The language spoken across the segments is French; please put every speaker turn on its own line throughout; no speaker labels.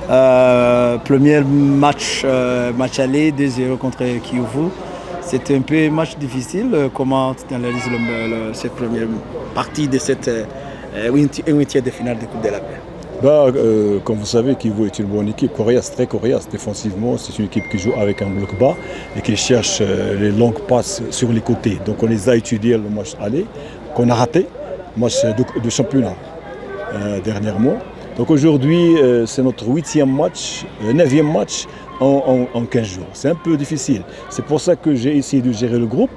Premier match aller, 2-0 contre Kiyovu. C'était un peu un match difficile. Comment tu analyses cette première partie de cette huitième de finale de Coupe de la Paix?
Comme vous savez, Kivu est une bonne équipe, coriace, très coriace défensivement. C'est une équipe qui joue avec un bloc bas et qui cherche les longues passes sur les côtés. Donc on les a étudiés le match aller, qu'on a raté, match de championnat dernièrement. Donc aujourd'hui, c'est notre 9e match en 15 jours. C'est un peu difficile. C'est pour ça que j'ai essayé de gérer le groupe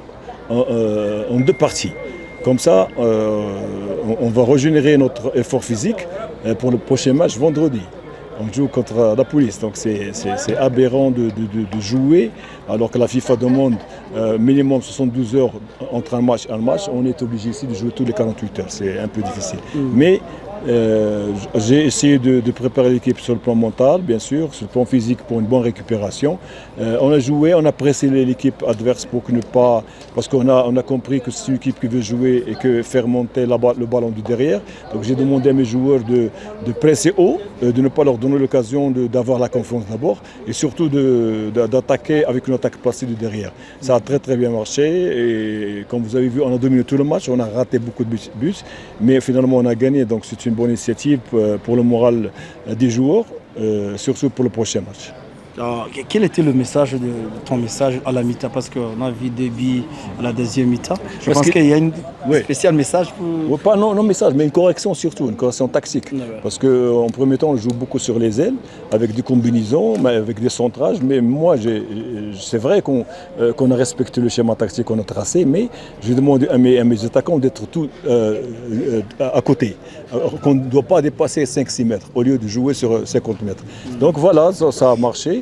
en 2 parties. Comme ça, on va régénérer notre effort physique pour le prochain match vendredi. On joue contre la police, donc c'est aberrant de jouer alors que la FIFA demande minimum 72 heures entre un match et un match. On est obligé ici de jouer tous les 48 heures, c'est un peu difficile. Mais j'ai essayé de préparer l'équipe sur le plan mental, bien sûr, sur le plan physique pour une bonne récupération. On a joué, on a pressé l'équipe adverse pour que ne pas, parce qu'on a compris que c'est une équipe qui veut jouer et que faire monter le ballon du derrière. Donc j'ai demandé à mes joueurs de presser haut, de ne pas leur donner l'occasion d'avoir la confiance d'abord et surtout d'attaquer avec une attaque placée du derrière. Ça a très très bien marché et comme vous avez vu, on a dominé tout le match, on a raté beaucoup de buts, mais finalement on a gagné. Donc c'est une bonne initiative pour le moral des joueurs, surtout pour le prochain match.
Alors, quel était le message ton message à la mi-temps? Parce qu'on a vu des buts à la deuxième mi-temps. Je pense qu'il y a un spécial message pour...
Pas non message, mais une correction surtout, une correction tactique. Parce qu'en premier temps, on joue beaucoup sur les ailes, avec des combinaisons, avec des centrages. Mais moi, c'est vrai qu'on a respecté le schéma tactique qu'on a tracé, mais je demande à mes attaquants d'être tout à côté. Qu'on ne doit pas dépasser 5-6 mètres, au lieu de jouer sur 50 mètres. Donc voilà, ça a marché.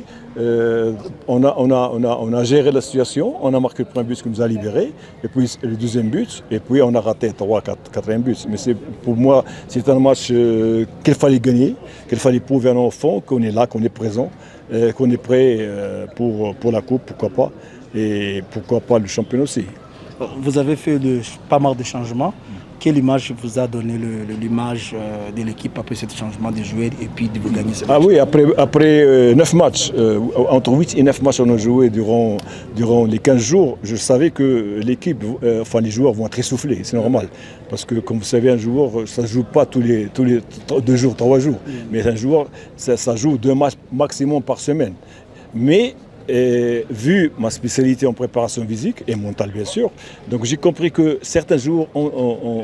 On a géré la situation, on a marqué le premier but qui nous a libérés, et puis le deuxième but, et puis on a raté 4e but. Mais pour moi, c'est un match qu'il fallait gagner, qu'il fallait prouver à nos enfants qu'on est là, qu'on est présent, qu'on est prêt pour la coupe, pourquoi pas, et pourquoi pas le championnat aussi.
Vous avez fait pas mal de changements. Quelle image vous a donné l'image de l'équipe après ce changement de joueurs et puis de vous gagner ce match?
Ah oui, après 9 matchs, entre 8 et 9 matchs on a joué durant les 15 jours, je savais que l'équipe, les joueurs vont être essoufflés, c'est normal. Parce que comme vous savez, un joueur, ça ne joue pas tous les 2 jours, 3 jours. Mais un joueur, ça joue 2 matchs maximum par semaine. Mais vu ma spécialité en préparation physique et mentale bien sûr, donc j'ai compris que certains jours ont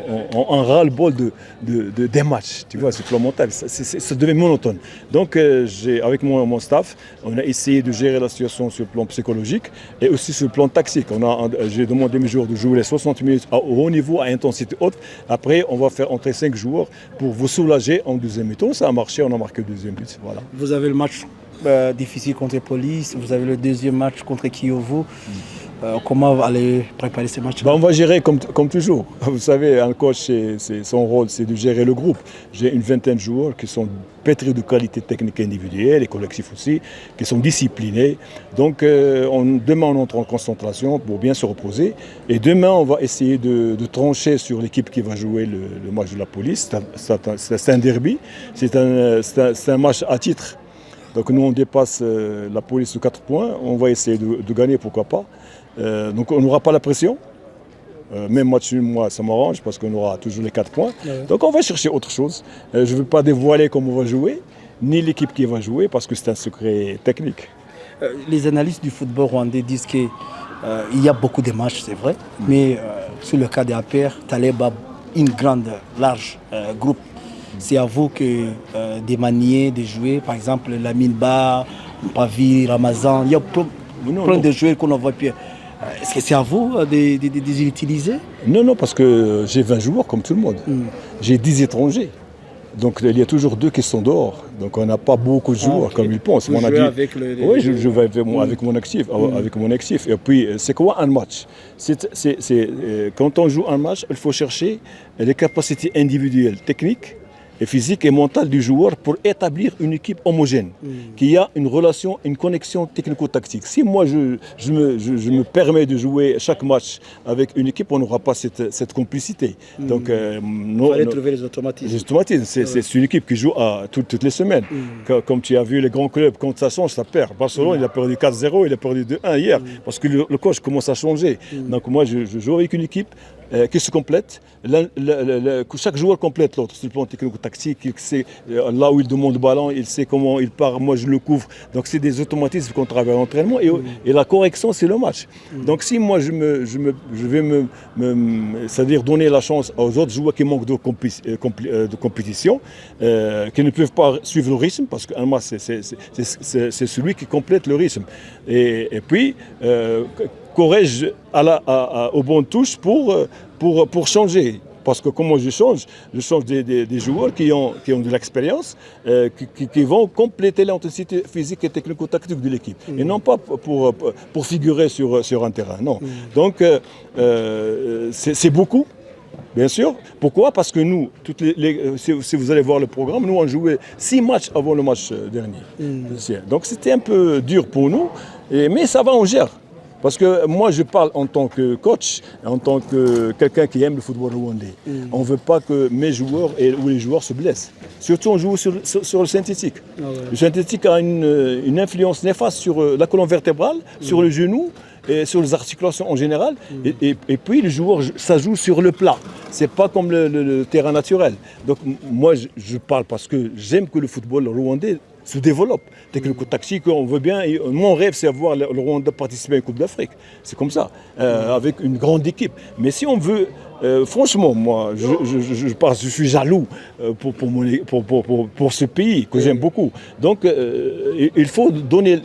un ras-le-bol des matchs, tu vois, sur le plan mental, ça devient monotone. Donc avec mon staff, on a essayé de gérer la situation sur le plan psychologique et aussi sur le plan tactique. J'ai demandé à mes joueurs de jouer les 60 minutes à haut niveau, à intensité haute. Après, on va faire entrer 5 joueurs pour vous soulager en deuxième mi-temps. Ça a marché, on a marqué le deuxième but. Voilà.
Vous avez le match difficile contre Police, vous avez le deuxième match contre Kiyovu. Comment vous allez préparer ces matchs?
On va gérer comme toujours. Vous savez, un coach, son rôle, c'est de gérer le groupe. J'ai une vingtaine de joueurs qui sont pétris de qualité technique individuelle et collective aussi, qui sont disciplinés. Donc demain, on entre en concentration pour bien se reposer. Et demain, on va essayer de trancher sur l'équipe qui va jouer le match de la Police. C'est un derby, c'est un match à titre. Donc nous, on dépasse la Police de 4 points. On va essayer de gagner, pourquoi pas. Donc on n'aura pas la pression. Même match, moi, ça m'arrange parce qu'on aura toujours les 4 points. Donc on va chercher autre chose. Je ne veux pas dévoiler comment on va jouer, ni l'équipe qui va jouer, parce que c'est un secret technique.
Les analystes du football rwandais disent qu'il y a beaucoup de matchs, c'est vrai. Mais sur le cas des APR, Taleb a une large groupe. C'est à vous de manier, de jouer. Par exemple, Lamine Ba, Pavi, Ramazan. Il y a plein de joueurs qu'on envoie. Est-ce que c'est à vous de les utiliser?
Non, parce que j'ai 20 joueurs comme tout le monde. J'ai 10 étrangers. Donc il y a toujours 2 qui sont dehors. Donc on n'a pas beaucoup de joueurs comme ils pensent.
Oui,
je vais avec mon actif. Et puis c'est quoi un match? Quand on joue un match, il faut chercher les capacités individuelles, techniques et physique et mentale du joueur pour établir une équipe homogène, qui a une relation, une connexion technico-tactique. Si moi je me permets de jouer chaque match avec une équipe, on n'aura pas cette complicité. Donc,
Il fallait trouver les automatismes.
les automatismes, c'est une équipe qui joue toutes les semaines. Comme tu as vu les grands clubs, quand ça change, ça perd. Barcelone, il a perdu 4-0, il a perdu 2-1 hier, parce que le coach commence à changer. Donc moi, je joue avec une équipe qui se complète. Chaque joueur complète l'autre sur le plan technico-tactique. Il sait là où il demande le ballon, il sait comment il part, moi je le couvre. Donc c'est des automatismes qu'on travaille à l'entraînement et la correction c'est le match. Donc si moi je vais c'est-à-dire donner la chance aux autres joueurs qui manquent de compétition, qui ne peuvent pas suivre le rythme, parce qu'un match c'est celui qui complète le rythme. Et puis corrige aux bonnes touches pour changer. Parce que comment je change des joueurs qui ont de l'expérience, qui vont compléter l'intensité physique et technico-tactique de l'équipe. Et non pas pour figurer sur un terrain. Non. Donc c'est beaucoup. Bien sûr. Pourquoi? Parce que nous, si vous allez voir le programme, nous on jouait 6 matchs avant le match dernier. Donc c'était un peu dur pour nous, mais ça va, on gère. Parce que moi, je parle en tant que coach, en tant que quelqu'un qui aime le football rwandais. On ne veut pas que mes joueurs ou les joueurs se blessent. Surtout, on joue sur le synthétique. Le synthétique a une influence néfaste sur la colonne vertébrale, sur le genou, et sur les articulations en général. Et puis, les joueurs, ça joue sur le plat. Ce n'est pas comme le terrain naturel. Donc, moi, je parle parce que j'aime que le football rwandais se développe. Technico-tactique, on veut bien. Mon rêve, c'est voir le Rwanda participer à une Coupe d'Afrique. C'est comme ça, avec une grande équipe. Mais si on veut, franchement, moi, je suis jaloux pour ce pays que j'aime beaucoup. Donc, il faut donner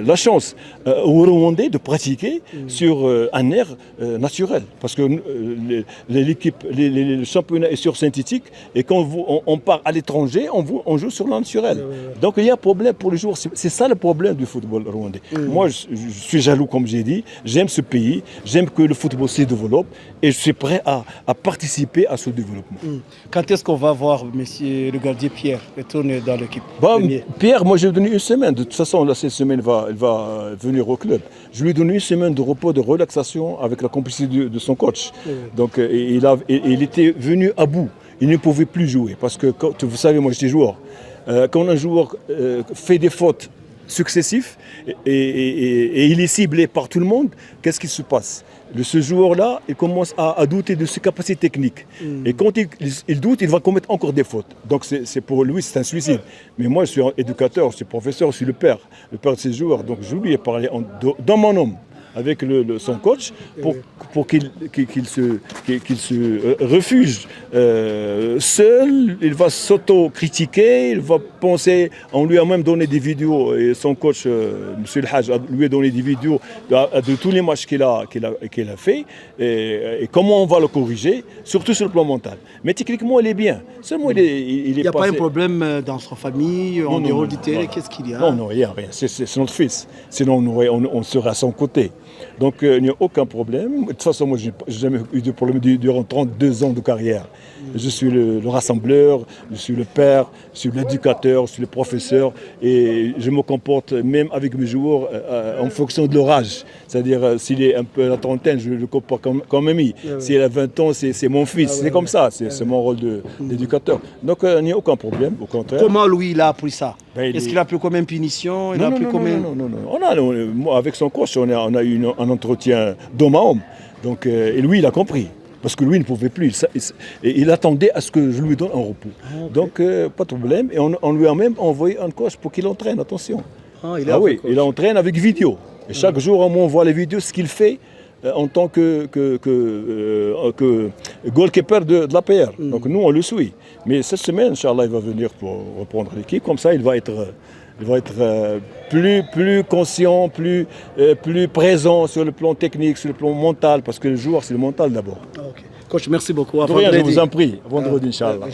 la chance aux Rwandais de pratiquer sur un air naturel. Parce que le championnat est sur synthétique et quand on part à l'étranger, on joue sur le naturel. Donc il y a un problème pour les joueurs. C'est ça le problème du football rwandais. Moi, je suis jaloux, comme j'ai dit. J'aime ce pays. J'aime que le football se développe et je suis prêt à participer à ce développement.
Quand est-ce qu'on va voir monsieur le gardien Pierre retourner dans l'équipe?
Pierre, moi, je lui ai donné une semaine. De toute façon, là, cette semaine, il va venir au club. Je lui ai donné une semaine de repos, de relaxation avec la complicité de son coach. Donc, il était venu à bout. Il ne pouvait plus jouer parce que, vous savez, moi, j'étais joueur. Quand un joueur fait des fautes successives et il est ciblé par tout le monde, qu'est-ce qui se passe? Ce joueur-là, il commence à douter de ses capacités techniques. Et quand il doute, il va commettre encore des fautes. Donc pour lui, c'est un suicide. Mais moi, je suis éducateur, je suis professeur, je suis le père de ces joueurs. Donc je lui ai parlé dans mon nom avec son coach pour qu'il se refuge seul. Il va s'auto-critiquer, il va penser, on lui a même donné des vidéos et son coach, M. El Hadj, lui a donné des vidéos de tous les matchs qu'il a fait et comment on va le corriger, surtout sur le plan mental. Mais techniquement, il est bien. Seulement, il
n'y a pas un problème dans sa famille, en dehors du terrain, qu'est-ce qu'il y a?
Non, il n'y a rien. C'est notre fils. Sinon, on serait à son côté. Donc, il n'y a aucun problème. De toute façon, moi, je n'ai jamais eu de problème durant 32 ans de carrière. Je suis le rassembleur, je suis le père, je suis l'éducateur, je suis le professeur et je me comporte même avec mes joueurs en fonction de leur âge. C'est-à-dire, s'il est un peu à la trentaine, je le comporte comme ami. S'il a 20 ans, c'est mon fils. C'est comme ça, c'est mon rôle d'éducateur. Donc, il n'y a aucun problème, au contraire.
Comment lui, il a appris ça? Est-ce qu'il a pris combien de punitions?
Non. Avec son coach, on a eu un entretien d'homme à homme. Donc, et lui, il a compris. Parce que lui, il ne pouvait plus. Il attendait à ce que je lui donne un repos. Donc, pas de problème. Et on lui a même envoyé un coach pour qu'il entraîne, attention. Il entraîne avec vidéo. Et chaque jour, on m'envoie les vidéos, ce qu'il fait en tant que goalkeeper de l'APR. Donc, nous, on le suit. Mais cette semaine, Inch'Allah, il va venir pour reprendre l'équipe. Comme ça, il va être plus conscient, plus présent sur le plan technique, sur le plan mental, parce que le joueur, c'est le mental d'abord.
Coach, merci beaucoup.
Je vous en prie. Vendredi, Inch'Allah.